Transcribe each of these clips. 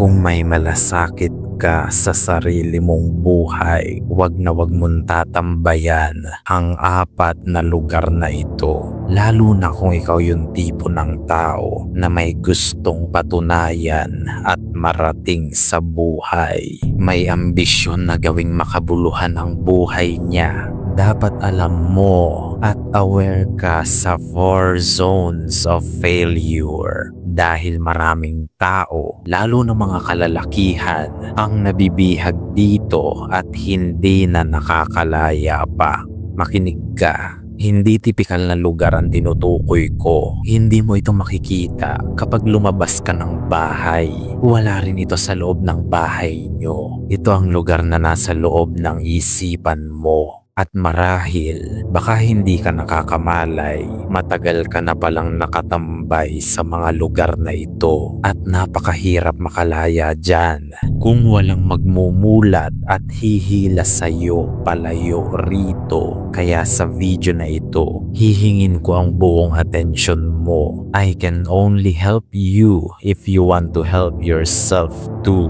Kung may malasakit ka sa sarili mong buhay, wag na wag mong tatambayan ang 4 na lugar na ito. Lalo na kung ikaw yung tipo ng tao na may gustong patunayan at marating sa buhay. May ambisyon na gawing makabuluhan ang buhay niya. Dapat alam mo at aware ka sa 4 zones of failure. Dahil maraming tao, lalo na mga kalalakihan, ang nabibihag dito at hindi na nakakalaya pa. Makinig ka. Hindi tipikal na lugar ang tinutukoy ko. Hindi mo ito makikita kapag lumabas ka ng bahay. Wala rin ito sa loob ng bahay nyo. Ito ang lugar na nasa loob ng isipan mo. At marahil, baka hindi ka nakakamalay, matagal ka na palang nakatambay sa mga lugar na ito at napakahirap makalaya dyan kung walang magmumulat at hihila sa'yo palayo rito. Kaya sa video na ito, hihingin ko ang buong atensyon mo. I can only help you if you want to help yourself too.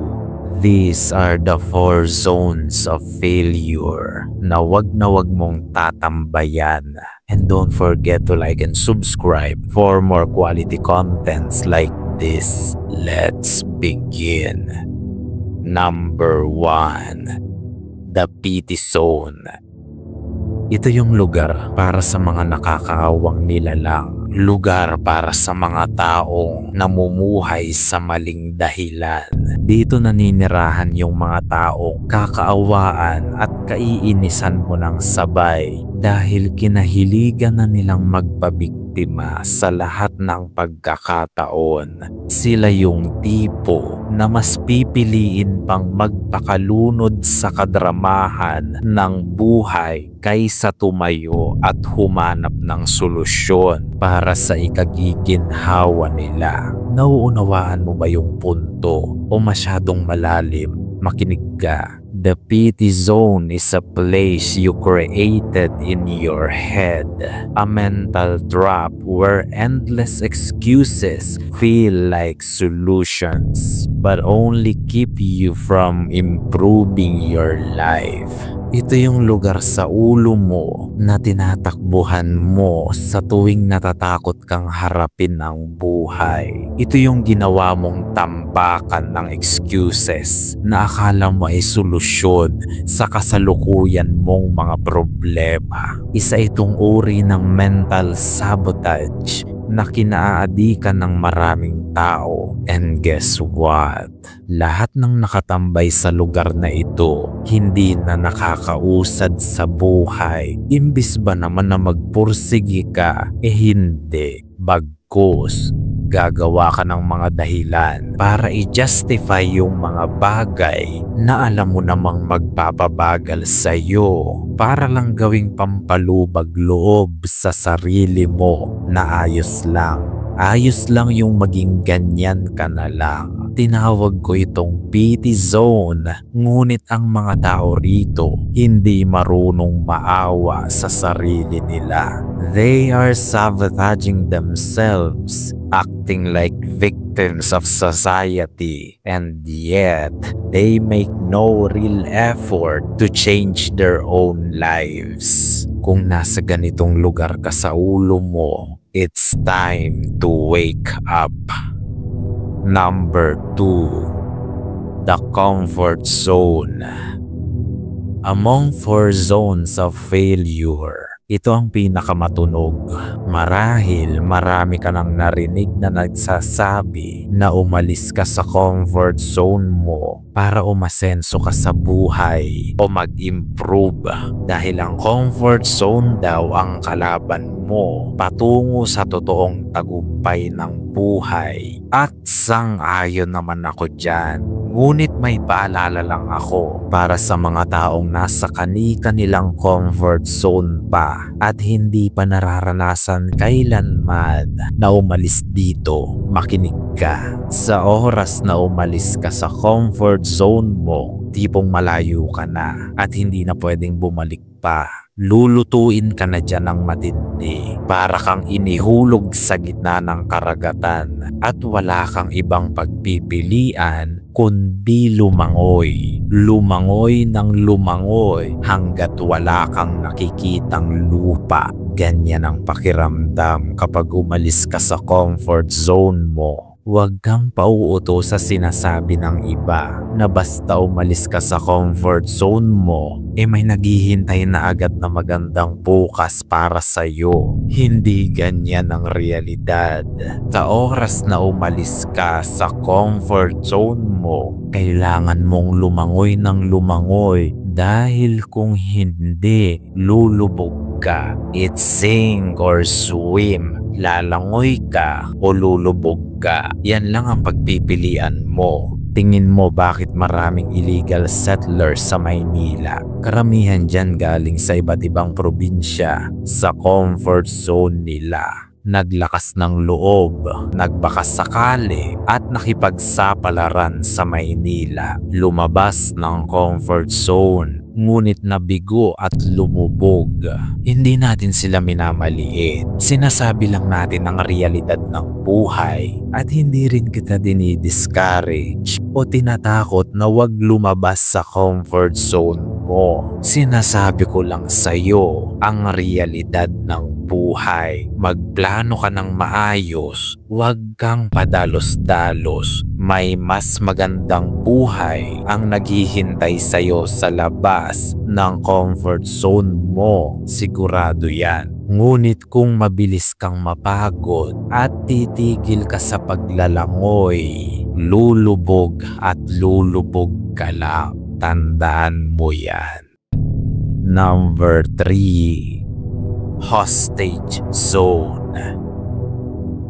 These are the 4 zones of failure na wag mong tatambayan. And don't forget to like and subscribe for more quality contents like this. Let's begin. Number 1. The pity zone. Ito yung lugar para sa mga nakakaawang nilalang. Lugar para sa mga taong namumuhay sa maling dahilan. Dito naninirahan yung mga taong kakaawaan at kaiinisan mo ng sabay dahil kinahiligan na nilang magpabiktima sa lahat ng pagkakataon. Sila yung tipo na mas pipiliin pang magpakalunod sa kadramahan ng buhay kaysa tumayo at humanap ng solusyon para sa ikagiginhawa nila. Nauunawaan mo ba yung punto o masyadong malalim? Makinig ka. The pity zone is a place you created in your head. A mental trap where endless excuses feel like solutions, but only keep you from improving your life. Ito yung lugar sa ulo mo na tinatakbuhan mo sa tuwing natatakot kang harapin ang buhay. Ito yung ginawa mong tambakan ng excuses na akala mo ay solusyon sa kasalukuyan mong mga problema. Isa itong uri ng mental sabotage na kinaadikan ng maraming tao. And guess what? Lahat ng nakatambay sa lugar na ito, hindi na nakakausad sa buhay. Imbis ba naman na magpursige ka? Hindi. Bagkus, gagawa ka ng mga dahilan para i-justify yung mga bagay na alam mo namang magpapabagal sa'yo para lang gawing pampalubag loob sa sarili mo na ayos lang. Ayos lang yung maging ganyan ka na lang. Tinawag ko itong pity zone, ngunit ang mga tao rito hindi marunong maawa sa sarili nila. They are sabotaging themselves, acting like victims of society, and yet they make no real effort to change their own lives. Kung nasa ganitong lugar ka sa ulo mo, it's time to wake up. Number 2. The comfort zone. Among 4 zones of failure, ito ang pinakamatunog. Marahil marami ka nang narinig na nagsasabi na umalis ka sa comfort zone mo para umasenso ka sa buhay o mag-improve dahil ang comfort zone daw ang kalaban mo patungo sa totoong tagumpay ng buhay. At sang-ayon naman ako dyan. Ngunit may paalala lang ako para sa mga taong nasa kani-kanilang comfort zone pa at hindi pa nararanasan kailanman na umalis dito. Makinig ka. Sa oras na umalis ka sa comfort zone mo, tipong malayo ka na at hindi na pwedeng bumalik pa. lulutuin ka na dyan ng matindi. Para kang inihulog sa gitna ng karagatan at wala kang ibang pagpipilian kundi lumangoy. Lumangoy ng lumangoy hanggat wala kang nakikitang lupa. Ganyan ang pakiramdam kapag umalis ka sa comfort zone mo. Huwag kang pauuto sa sinasabi ng iba na basta umalis ka sa comfort zone mo, may naghihintay na agad na magandang bukas para sa'yo. Hindi ganyan ang realidad. Sa oras na umalis ka sa comfort zone mo, kailangan mong lumangoy ng lumangoy dahil kung hindi, lulubog ka. It's sink or swim. Lalangoy ka o lulubog ka. Yan lang ang pagpipilian mo. Tingin mo bakit maraming illegal settlers sa Maynila? Karamihan dyan galing sa iba't ibang probinsya sa comfort zone nila. Naglakas ng loob, nagbakasakali at nakipagsapalaran sa Maynila. Lumabas ng comfort zone, ngunit nabigo at lumubog. Hindi natin sila minamaliit. Sinasabi lang natin ang realidad ng buhay at hindi rin kita dinidiscourage o tinatakot na wag lumabas sa comfort zone mo. Sinasabi ko lang sa'yo ang realidad ng buhay. Magplano ka ng maayos, huwag kang padalos-dalos. May mas magandang buhay ang naghihintay sa'yo sa labas ng comfort zone mo. Sigurado yan. Ngunit kung mabilis kang mapagod at titigil ka sa paglalangoy, lulubog at lulubog ka lang. Tandaan mo yan. Number 3. Hostage zone.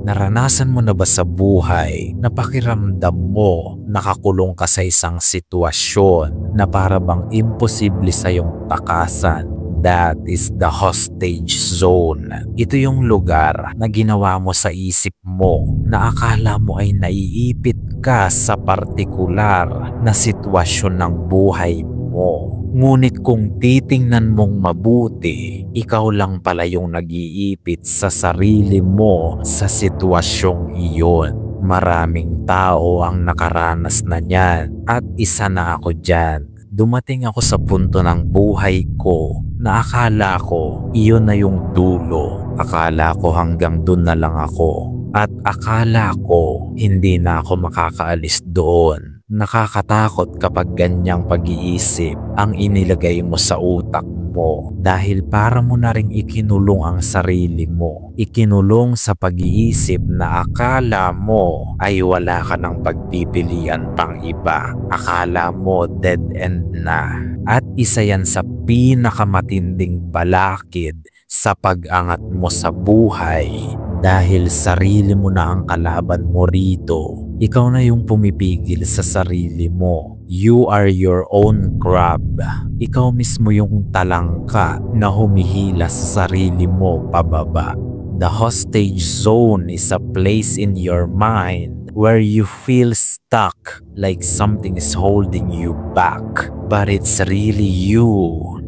Naranasan mo na ba sa buhay na pakiramdam mo nakakulong ka sa isang sitwasyon na para bang imposible sa iyong takasan? That is the hostage zone. Ito yung lugar na ginawa mo sa isip mo na akala mo ay naiipit ka sa partikular na sitwasyon ng buhay mo. Ngunit kung titingnan mong mabuti, ikaw lang pala yung nag-iipit sa sarili mo sa sitwasyong iyon. Maraming tao ang nakaranas na niyan at isa na ako dyan. Dumating ako sa punto ng buhay ko na akala ko iyon na yung dulo. Akala ko hanggang dun na lang ako. At akala ko hindi na ako makakaalis doon. Nakakatakot kapag ganyang pag-iisip ang inilagay mo sa utak mo dahil para mo na ring ikinulong ang sarili mo. Ikinulong sa pag-iisip na akala mo ay wala ka ng pagpipilian pang iba. Akala mo dead end na. At isa yan sa pinakamatinding balakid sa pag-angat mo sa buhay. Dahil sarili mo na ang kalaban mo rito. Ikaw na yung pumipigil sa sarili mo. You are your own crab. Ikaw mismo yung talangka na humihila sa sarili mo pababa. The hostage zone is a place in your mind where you feel stuck, like something is holding you back. But it's really you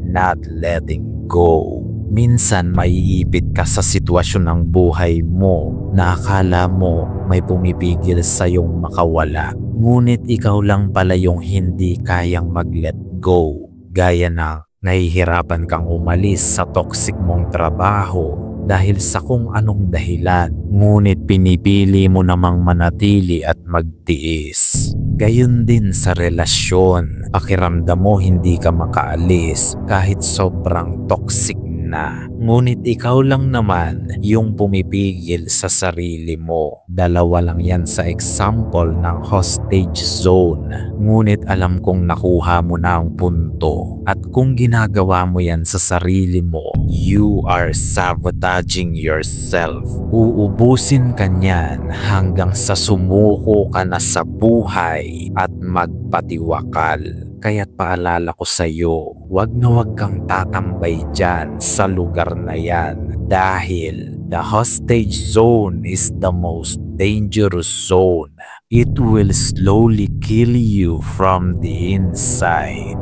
not letting go. Minsan maiipit ka sa sitwasyon ng buhay mo na akala mo may pumipigil sa iyong makawala. Ngunit ikaw lang pala yung hindi kayang mag-let go. Gaya na nahihirapan kang umalis sa toxic mong trabaho dahil sa kung anong dahilan. Ngunit pinipili mo namang manatili at magtiis. Gayon din sa relasyon. Pakiramdam mo hindi ka makaalis kahit sobrang toxic na. Ngunit ikaw lang naman yung pumipigil sa sarili mo. Dalawa lang yan sa example ng hostage zone. Ngunit alam kong nakuha mo na ang punto. At kung ginagawa mo yan sa sarili mo, you are sabotaging yourself. Uubusin ka niyan hanggang sa sumuko ka na sa buhay at magpatiwakal. Kaya't paalala ko sa iyo, wag na wag kang tatambay dyan sa lugar na yan dahil the hostage zone is the most dangerous zone. It will slowly kill you from the inside.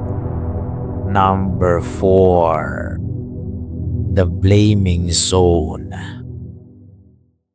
Number 4. The Blaming Zone.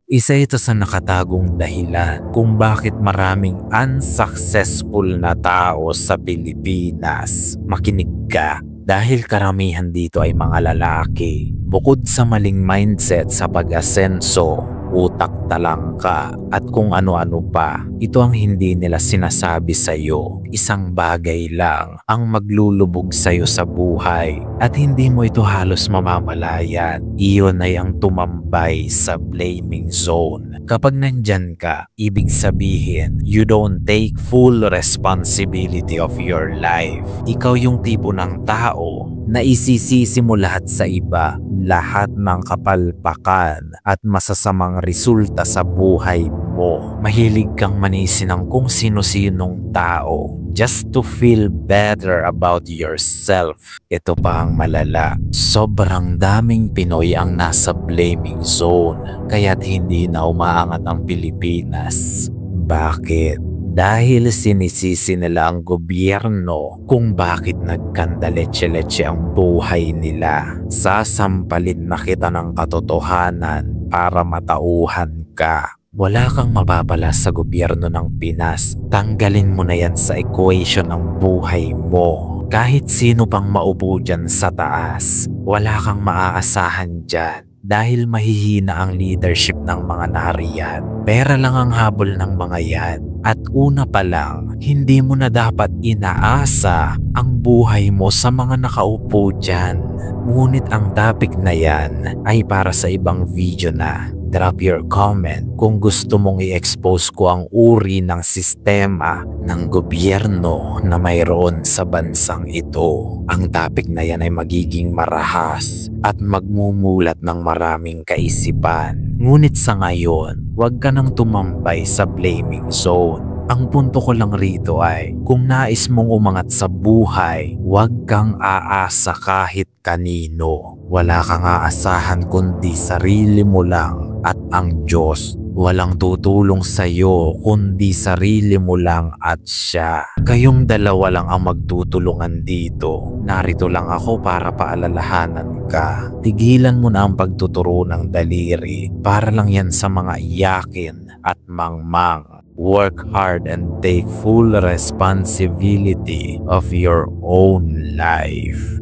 Isa ito sa nakatagong dahilan kung bakit maraming unsuccessful na tao sa Pilipinas. Makinig ka, dahil karamihan dito ay mga lalaki. Bukod sa maling mindset sa pag-asenso, utak talangka at kung ano-ano pa, ito ang hindi nila sinasabi sa iyo. Isang bagay lang ang maglulubog sa iyo sa buhay at hindi mo ito halos mamamalayan. Iyon ay ang tumambay sa blaming zone. Kapag nandyan ka, ibig sabihin, you don't take full responsibility of your life. Ikaw yung tipo ng tao na isisisi mo lahat sa iba, lahat ng kapalpakan at masasamang resulta sa buhay mo. Mahilig kang manisin ng kung sino-sinong tao just to feel better about yourself. Ito pa ang malala. Sobrang daming Pinoy ang nasa blaming zone, kaya't hindi na umaangat ang Pilipinas. Bakit? Dahil sinisisi nila ang gobyerno kung bakit nagkandaletse-letse ang buhay nila. Sasampalin na kita ng katotohanan para matauhan ka. Wala kang mababala sa gobyerno ng Pinas. Tanggalin mo na yan sa equation ng buhay mo. Kahit sino pang maupo dyan sa taas, wala kang maaasahan dyan. Dahil mahihina ang leadership ng mga nariyan. Pera lang ang habol ng mga yan. At una pa lang, hindi mo na dapat inaasa ang buhay mo sa mga nakaupo dyan. Ngunit ang topic na yan ay para sa ibang video na. Drop your comment kung gusto mong i-expose ko ang uri ng sistema ng gobyerno na mayroon sa bansang ito. Ang topic na yan ay magiging marahas at magmumulat ng maraming kaisipan. Ngunit sa ngayon, huwag ka nang tumambay sa blaming zone. Ang punto ko lang rito ay, kung nais mong umangat sa buhay, huwag kang aasa kahit kanino. Wala kang aasahan kundi sarili mo lang at ang Diyos. Walang tutulong sa iyo kundi sarili mo lang at siya. Kayong dalawa lang ang magtutulungan dito. Narito lang ako para paalalahanan ka. Tigilan mo na ang pagtuturo ng daliri. Para lang yan sa mga iyakin at mangmang. Work hard and take full responsibility of your own life.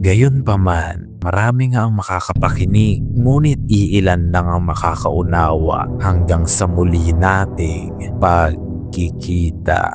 Gayunpaman, marami nga ang makakapakinig, ngunit iilan lang ang makakaunawa hanggang sa muli nating pagkikita.